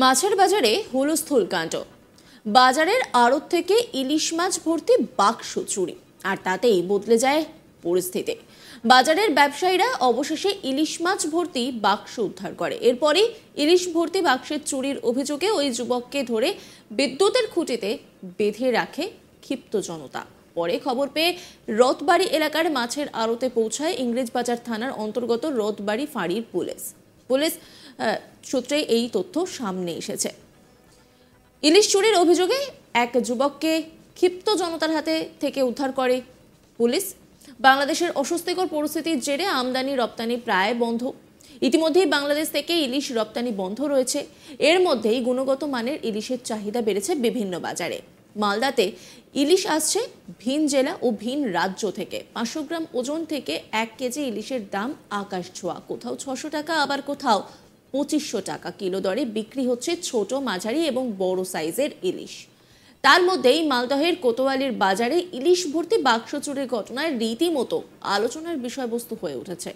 মাছের বাজারে হুলস্থুল কাণ্ড। বাজারের আড়ত থেকে ইলিশ মাছ ভর্তি বাক্স চুরি, আর তাতেই বদলে যায় পরিস্থিতি। বাজারের ব্যবসায়ীরা অবশেষে ইলিশ মাছ ভর্তি বাক্স উদ্ধার করে। এরপরই ইলিশ ভর্তি বাক্সের চুরির অভিযোগে ওই যুবককে ধরে বিদ্যুতের খুঁটিতে বেঁধে রাখে ক্ষিপ্ত জনতা। পরে খবর পেয়ে রথবাড়ি এলাকার মাছের আড়তে পৌঁছায় ইংরেজবাজার থানার অন্তর্গত রথবাড়ি ফাঁড়ির পুলিশ সূত্রে এই তথ্য সামনে এসেছে। ইলিশ চুরির অভিযোগে এক যুবককে ক্ষিপ্ত জনতার হাতে থেকে উদ্ধার করে পুলিশ। বাংলাদেশের অস্বস্তিকর পরিস্থিতির জেরে আমদানি রপ্তানি প্রায় বন্ধ। ইতিমধ্যেই বাংলাদেশ থেকে ইলিশ রপ্তানি বন্ধ রয়েছে। এর মধ্যেই গুণগত মানের ইলিশের চাহিদা বেড়েছে বিভিন্ন বাজারে। মালদাতে ইলিশ আসছে ভিন জেলা ও ভিন রাজ্য থেকে। 500 গ্রাম ওজন থেকে 1 কেজি ইলিশের দাম আকাশ ছোঁয়া। কোথাও 600 টাকা, আবার কোথাও 2500 টাকা কিলো দরে বিক্রি হচ্ছে ছোট, মাঝারি এবং বড় সাইজের ইলিশ। তার মধ্যেই মালদহের কোতোয়ালির বাজারে ইলিশ ভর্তি বাক্স চুরির ঘটনায় রীতিমতো আলোচনার বিষয়বস্তু হয়ে উঠেছে।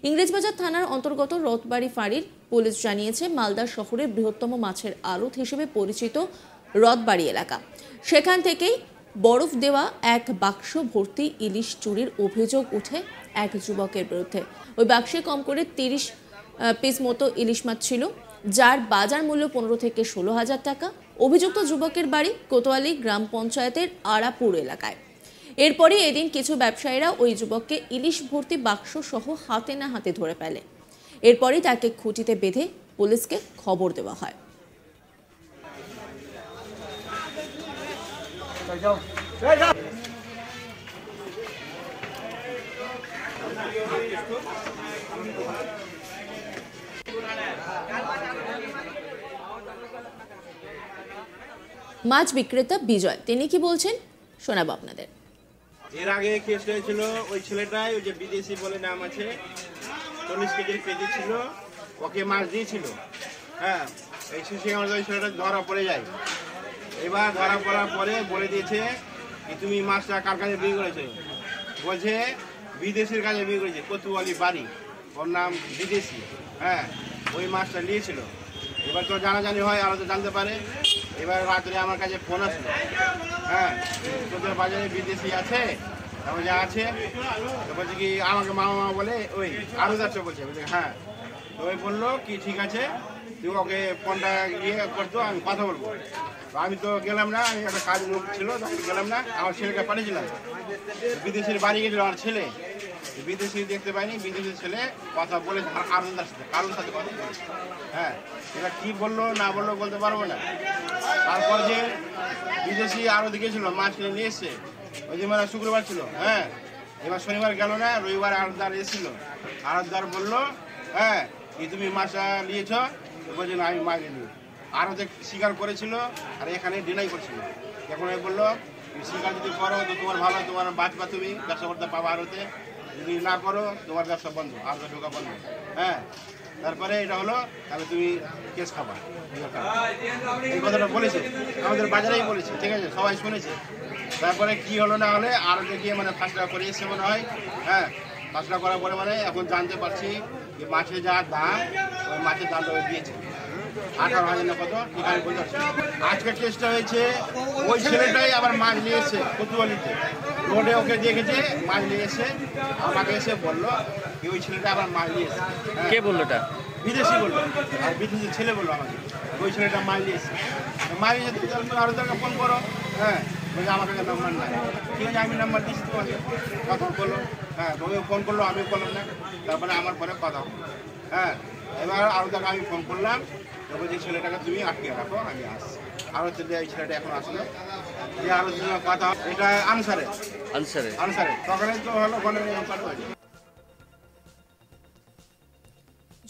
ইংরেজবাজার থানার অন্তর্গত রথবাড়ি ফাঁড়ির পুলিশ জানিয়েছে, মালদা শহরের বৃহত্তম মাছের আড়ত হিসেবে পরিচিত রথবাড়ি এলাকা, সেখান থেকেই বরফ দেওয়া এক বাক্স ভর্তি ইলিশ চুরির অভিযোগ উঠে এক যুবকের বিরুদ্ধে। ওই বাক্সে কম করে 30 পিস মতো ইলিশ মাছ ছিল, যার বাজার মূল্য 15 থেকে 16,000 টাকা। অভিযুক্ত যুবকের বাড়ি কোতোয়ালি গ্রাম পঞ্চায়েতের আড়াপুর এলাকায়। এরপরই এদিন কিছু ব্যবসায়ীরা ওই যুবককে ইলিশ ভর্তি বাক্স সহ হাতে না হাতে ধরে ফেলে। এরপরই তাকে খুঁটিতে বেঁধে পুলিশকে খবর দেওয়া হয়। মাছ বিক্রেতা বিজয়, তিনি কি বলছেন শোনাবো আপনাদের। এর আগে কেস হয়েছিল, ওই ছেলেটাই ওই যে বিদেশি বলে নাম আছে, 40 কেজির কেজি ছিল, ওকে মাছ দিয়েছিল। হ্যাঁ, এই ওই ছেলেটা ধরা পড়ে যায়। এবার ধরা পড়ার পরে বলে দিয়েছে যে তুমি মাছটা কার কাছে বিক্রি করেছো। বলছে বিদেশির কাছে বিক্রি করেছে, কোতোয়ালি বাড়ি, ওর নাম বিদেশি। হ্যাঁ, ওই মাছটা নিয়েছিল। এবার তো জানাজানি হয়, আরো তো জানতে পারে। এবার রাত্রে আমার কাছে ফোন আসলো, হ্যাঁ তোদের বাজারে বিদেশি আছে? তারপর যে আছে, বলছে কি আমাকে মামা বলে ওই আরো যাচ্ছে বলছে। হ্যাঁ, তো ওই বললো কি ঠিক আছে, তুই ওকে ফোনটা ইয়ে করতো, আমি কথা বলবো। তো আমি তো গেলাম না, আমি একটা কাজ লোক ছিল, আমি গেলাম না। আমার ছেলেকে পাঠিয়েছিলাম, বিদেশির বাড়ি গেছিল আমার ছেলে। বিদেশি দেখতে পাইনি, বিদেশির ছেলে কথা বলে আরুদার সাথে, কারোর সাথে কথা বলে। হ্যাঁ, এবার কি বললো না বললো বলতে পারবো না। তারপর যে বিদেশি আরো দিকেছিল, মাছ কিনে নিয়ে এসছে, ওই যে মানে শুক্রবার ছিল। হ্যাঁ, এবার শনিবার গেল না, রবিবার আরতদার এসেছিল। আরতদার বললো হ্যাঁ কি তুমি মাছটা নিয়েছ? বলছে না আমি মাছ নিই। আরও যে স্বীকার করেছিল আর এখানে ডিনাই করছিল। এখন বললো স্বীকার যদি করো তো তোমার ভালো, তোমার বাঁচবা, তুমি ব্যবসা করতে পাবা আরতে। যদি না করো তোমার ব্যবসা বন্ধ, আরতে ঢোকা বন্ধ। হ্যাঁ, তারপরে এটা হলো তাহলে তুমি কেস খাবা। এই কথাটা বলেছে, আমাদের বাজারেই বলেছে, ঠিক আছে, সবাই শুনেছে। তারপরে কি হলো না হলে আরো দেখিয়ে মানে ফাঁসলা করে এসছে মনে হয়। হ্যাঁ, ফাঁসলা করার পরে মানে এখন জানতে পারছি যে মাছের যা দাম, ওই মাছের দামটা দিয়েছে 18,000 না কত, ঠিক আমি বলতে পারছি। আজকের কেসটা হয়েছে ওই ছেলেটাই আবার মাছ নিয়ে এসছে কোতোয়ালিতে, রোডে ওকে দেখেছে মাছ নিয়ে এসে আমাকে এসে বললো কি ওই ছেলেটা আবার মাছ নিয়ে এসছে। কে বললো? ওটা বিদেশি বললো, আর বিদেশি ছেলে বললো আমাকে ওই ছেলেটা মাছ নিয়ে এসছে। মাছ নিয়ে আরো তাকে ফোন করো। হ্যাঁ, বলছে আমার কাছে নাম্বার নাই। ঠিক আছে, আমি নাম্বার দিচ্ছি তোমাকে, কথা বললো। হ্যাঁ, তুমি ফোন করলো, আমি করলাম না। তারপরে আমার পরে কথা হলো। হ্যাঁ, এবার আরো তাকে আমি ফোন করলাম, বলছি ছেলেটাকে তুমি আটকে রাখো, আমি আসছি। আরো এই ছেলেটা এখন আসলো, যে আরো কথা, এটা আনসারে তখন তো হলো ওখানে।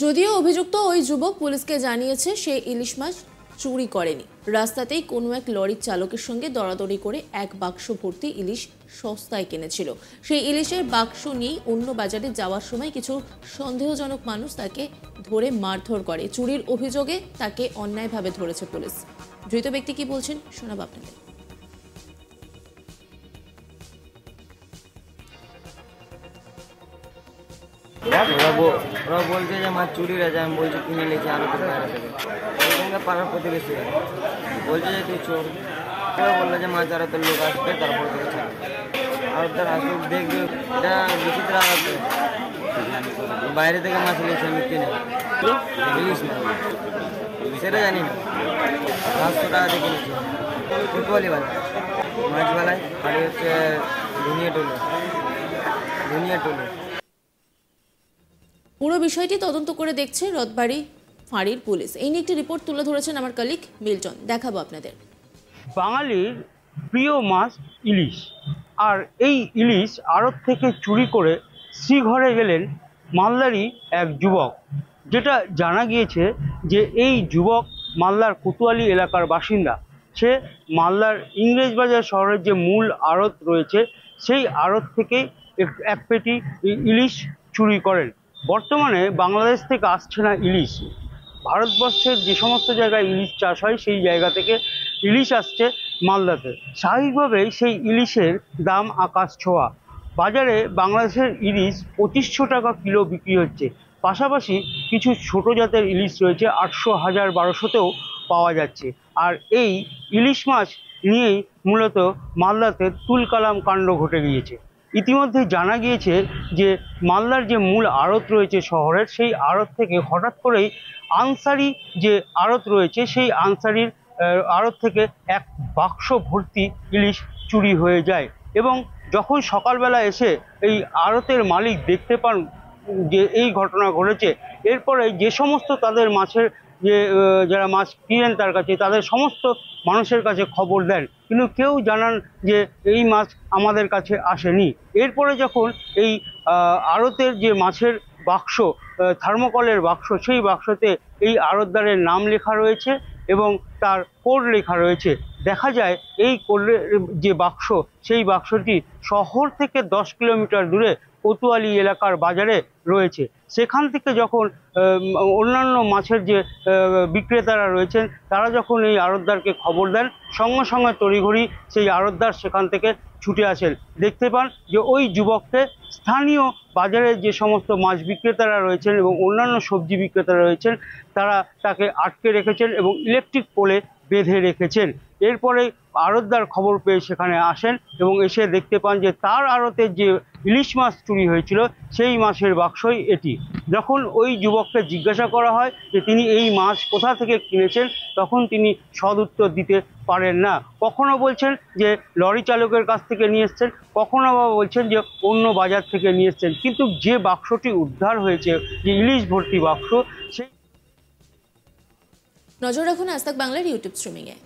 যদিও অভিযুক্ত ওই যুবক পুলিশকে জানিয়েছে সে ইলিশ মাছ চুরি করেনি, রাস্তাতেই কোনো এক লরির চালকের সঙ্গে দরাদরি করে এক বাক্স ভর্তি ইলিশ সস্তায় কিনেছিল। সেই ইলিশের বাক্স নিয়েই অন্য বাজারে যাওয়ার সময় কিছু সন্দেহজনক মানুষ তাকে ধরে মারধর করে। চুরির অভিযোগে তাকে অন্যায়ভাবে ধরেছে পুলিশ। ধৃত ব্যক্তি কি বলছেন শোনাবো আপনাদের। ওরা বলছে যে মাছ চুরি আছে, আমি বলছি কিনে নিয়েছি আরো থেকে। আমাকে পাড়ার প্রতিবেশী বলছে যে তুই চোর, কেউ বললো যে মাছ ধরা তোর লোক আসবে তারপর তোকে ছাড়বে। আর তার আসুক দেখবে, এটা বিচিত্র আলাদা। বাইরে থেকে মাছ নিয়েছে আমি কিনে, ইলিশ না সেটা জানি না। 500 টাকা দিয়ে কিনেছি ফুটবলই বাজার মাছবেলায়। বাড়ি হচ্ছে ধুনিয়াটুলি। পুরো বিষয়টি তদন্ত করে দেখছে রথবাড়ি ফাঁড়ির পুলিশ। এই নিয়ে একটি রিপোর্ট তুলে ধরেছেন আমার কলিগ মিল্টন, দেখাবো আপনাদের। বাঙালির প্রিয় মাছ ইলিশ, আর এই ইলিশ আড়ত থেকে চুরি করে শ্রীঘরে গেলেন মালদারই এক যুবক। যেটা জানা গিয়েছে যে এই যুবক মালদার কোতোয়ালি এলাকার বাসিন্দা। সে মালদার ইংরেজবাজার শহরের যে মূল আড়ত রয়েছে সেই আড়ত থেকে এক পেটি ইলিশ চুরি করেন। বর্তমানে বাংলাদেশ থেকে আসছে না ইলিশ, ভারতবর্ষের যে সমস্ত জায়গায় ইলিশ চাষ হয় সেই জায়গা থেকে ইলিশ আসছে মালদাতে। স্বাভাবিকভাবেই সেই ইলিশের দাম আকাশ ছোঁয়া। বাজারে বাংলাদেশের ইলিশ 2500 টাকা কিলো বিক্রি হচ্ছে। পাশাপাশি কিছু ছোট জাতের ইলিশ রয়েছে 800, 1000, 1200তেও পাওয়া যাচ্ছে। আর এই ইলিশ মাছ নিয়েই মূলত মালদাতে তুলকালাম কাণ্ড ঘটে গিয়েছে। ইতিমধ্যে জানা গিয়েছে যে মালদার যে মূল আড়ত রয়েছে শহরের, সেই আড়ত থেকে হঠাৎ করেই আনসারি যে আড়ত রয়েছে সেই আনসারির আড়ত থেকে এক বাক্স ভর্তি ইলিশ চুরি হয়ে যায়। এবং যখন সকালবেলা এসে এই আড়তের মালিক দেখতে পান যে এই ঘটনা ঘটেছে, এরপরে যে সমস্ত তাদের মাছের যে যারা মাছ কিনেন তার কাছে, তাদের সমস্ত মানুষের কাছে খবর দেন, কিন্তু কেউ জানান যে এই মাছ আমাদের কাছে আসেনি। এরপরে যখন এই আড়তের যে মাছের বাক্স, থার্মোকলের বাক্স, সেই বাক্সতে এই আড়তদারের নাম লেখা রয়েছে এবং তার কোড লেখা রয়েছে। দেখা যায় এই কোডের যে বাক্স, সেই বাক্সটি শহর থেকে 10 কিলোমিটার দূরে কোতোয়ালি এলাকার বাজারে রয়েছে। সেখান থেকে যখন অন্যান্য মাছের যে বিক্রেতারা রয়েছেন তারা যখন এই আড়তদারকে খবর দেন, সঙ্গে সঙ্গে তড়িঘড়ি সেই আড়তদার সেখান থেকে ছুটে আসেন। দেখতে পান যে ওই যুবককে স্থানীয় বাজারের যে সমস্ত মাছ বিক্রেতারা রয়েছেন এবং অন্যান্য সবজি বিক্রেতারা রয়েছেন তারা তাকে আটকে রেখেছেন এবং ইলেকট্রিক পোলে বেঁধে রেখেছেন। এরপরে আড়তদার খবর পেয়ে সেখানে আসেন এবং এসে দেখতে পান যে তার আড়তের যে ইলিশ মাছ চুরি হয়েছিল সেই মাছের বাক্সই এটি। যখন ওই যুবককে জিজ্ঞাসা করা হয় যে তিনি এই মাছ কোথা থেকে কিনেছেন, তখন তিনি সদুত্তর দিতে পারেন না। কখনো বলছেন যে লরি চালকের কাছ থেকে নিয়ে এসছেন, কখনো বা বলছেন যে অন্য বাজার থেকে নিয়ে এসছেন। কিন্তু যে বাক্সটি উদ্ধার হয়েছে, যে ইলিশ ভর্তি বাক্স, সেই নজর রাখুন আজ তাক বাংলার ইউটিউব স্ট্রিমিংয়ে।